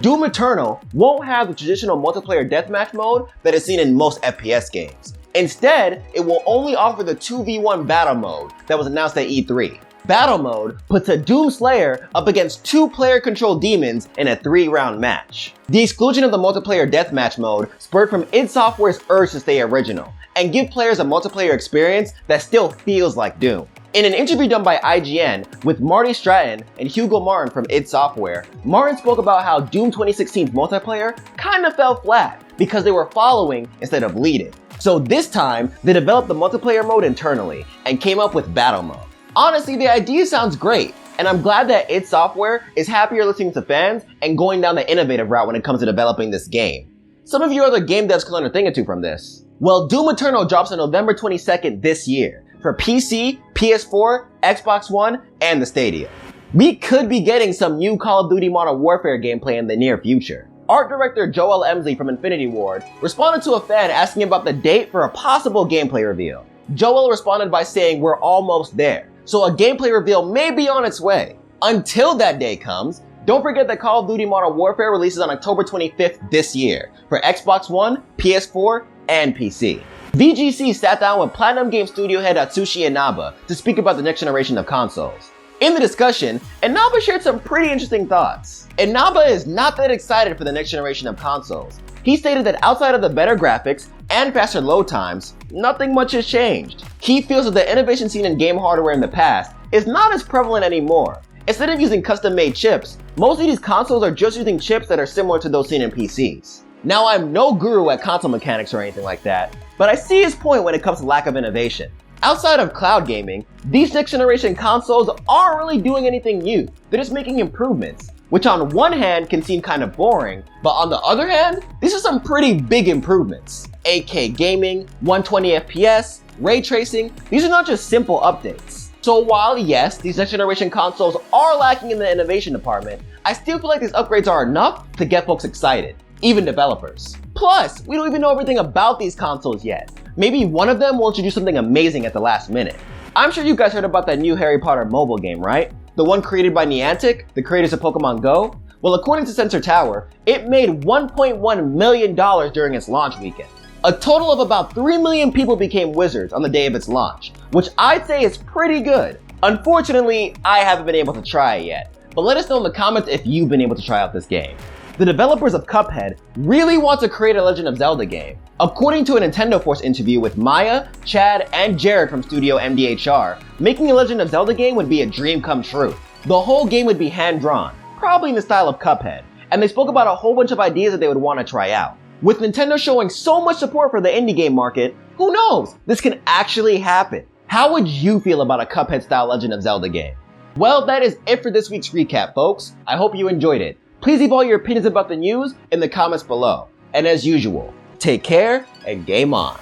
Doom Eternal won't have the traditional multiplayer deathmatch mode that is seen in most FPS games. Instead, it will only offer the 2v1 battle mode that was announced at E3. Battle mode puts a Doom Slayer up against 2 player-controlled demons in a 3-round match. The exclusion of the multiplayer deathmatch mode spurred from id Software's urge to stay original and give players a multiplayer experience that still feels like Doom. In an interview done by IGN with Marty Stratton and Hugo Martin from id Software, Martin spoke about how Doom 2016's multiplayer kinda fell flat because they were following instead of leading. So this time, they developed the multiplayer mode internally and came up with battle mode. Honestly, the idea sounds great, and I'm glad that id Software is happier listening to fans and going down the innovative route when it comes to developing this game. Some of you other game devs can learn a thing or two from this. Well, Doom Eternal drops on November 22nd this year for PC, PS4, Xbox One, and the Stadia. We could be getting some new Call of Duty Modern Warfare gameplay in the near future. Art director Joel Emsley from Infinity Ward responded to a fan asking about the date for a possible gameplay reveal. Joel responded by saying we're almost there, so a gameplay reveal may be on its way. Until that day comes, don't forget that Call of Duty Modern Warfare releases on October 25th this year for Xbox One, PS4, and PC. VGC sat down with Platinum Game Studio head Atsushi Inaba to speak about the next generation of consoles. In the discussion, Inaba shared some pretty interesting thoughts. Inaba is not that excited for the next generation of consoles. He stated that outside of the better graphics and faster load times, nothing much has changed. He feels that the innovation seen in game hardware in the past is not as prevalent anymore. Instead of using custom-made chips, most of these consoles are just using chips that are similar to those seen in PCs. Now, I'm no guru at console mechanics or anything like that, but I see his point when it comes to lack of innovation. Outside of cloud gaming, these next generation consoles aren't really doing anything new. They're just making improvements, which on one hand can seem kind of boring, but on the other hand, these are some pretty big improvements. 8K gaming, 120 FPS, ray tracing, these are not just simple updates. So while yes, these next generation consoles are lacking in the innovation department, I still feel like these upgrades are enough to get folks excited, even developers. Plus, we don't even know everything about these consoles yet. Maybe one of them will introduce something amazing at the last minute. I'm sure you guys heard about that new Harry Potter mobile game, right? The one created by Niantic, the creators of Pokemon Go? Well, according to Sensor Tower, it made $1.1 million during its launch weekend. A total of about 3 million people became wizards on the day of its launch, which I'd say is pretty good. Unfortunately, I haven't been able to try it yet, but let us know in the comments if you've been able to try out this game. The developers of Cuphead really want to create a Legend of Zelda game. According to a Nintendo Force interview with Maya, Chad, and Jared from Studio MDHR, making a Legend of Zelda game would be a dream come true. The whole game would be hand-drawn, probably in the style of Cuphead, and they spoke about a whole bunch of ideas that they would want to try out. With Nintendo showing so much support for the indie game market, who knows? This can actually happen. How would you feel about a Cuphead-style Legend of Zelda game? Well, that is it for this week's recap, folks. I hope you enjoyed it. Please leave all your opinions about the news in the comments below. And as usual, take care and game on.